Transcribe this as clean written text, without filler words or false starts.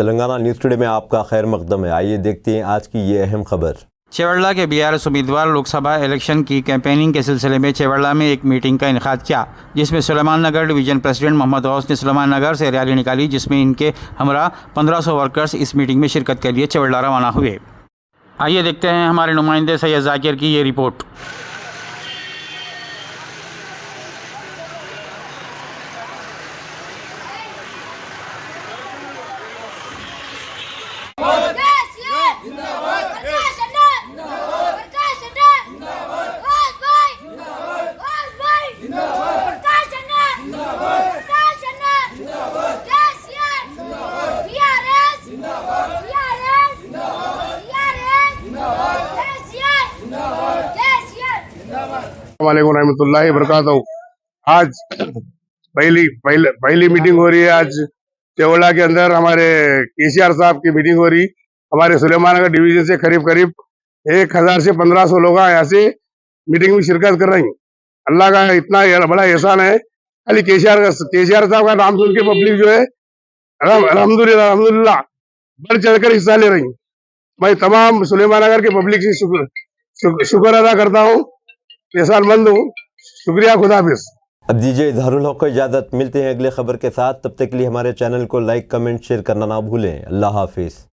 Telangana news today में आपका खैर मकदम है। आइए देखते हैं आज की ये अहम खबर। चेवड़ला के बीआरएस उम्मीदवार लोकसभा इलेक्शन की कैंपेनिंग के सिलसिले में चेवड़ला में एक मीटिंग का इनेकाद किया, जिसमें सुलेमान नगर डिवीजन प्रेसिडेंट मोहम्मद गौस ने सुलेमान नगर से रैली निकाली, जिसमें इनके हमरा 1500 वर्कर्स इस मीटिंग में शिरकत के लिए चेवड़ला रवाना हुए। आइए देखते हैं हमारे नुमाइंदे सैयद जाकिर की ये रिपोर्ट। वालेकुम रहमतुल्लाहि वबरकातुहू। आज पहली मीटिंग हो रही है। आज चेवड़ा के अंदर हमारे केसीआर साहब की मीटिंग हो रही। हमारे सुलेमान नगर डिवीजन से करीब 1000 से 1500 लोग यहाँ से मीटिंग में शिरकत कर रही हैं। अल्लाह का इतना बड़ा एहसान है। खाली केसीआर साहब का नाम सुन के पब्लिक जो है अल्हम्दुलिल्लाह बढ़ चढ़कर हिस्सा ले रही। मैं तमाम सुलेमान नगर के पब्लिक से शुक्र अदा करता हूँ, एहसानमंद हूँ। शुक्रिया, खुदा हाफिज। अब दीजिए इजहारुल हक को इजाज़त। मिलते हैं अगले खबर के साथ। तब तक के लिए हमारे चैनल को लाइक, कमेंट, शेयर करना ना भूलें। अल्लाह हाफिज।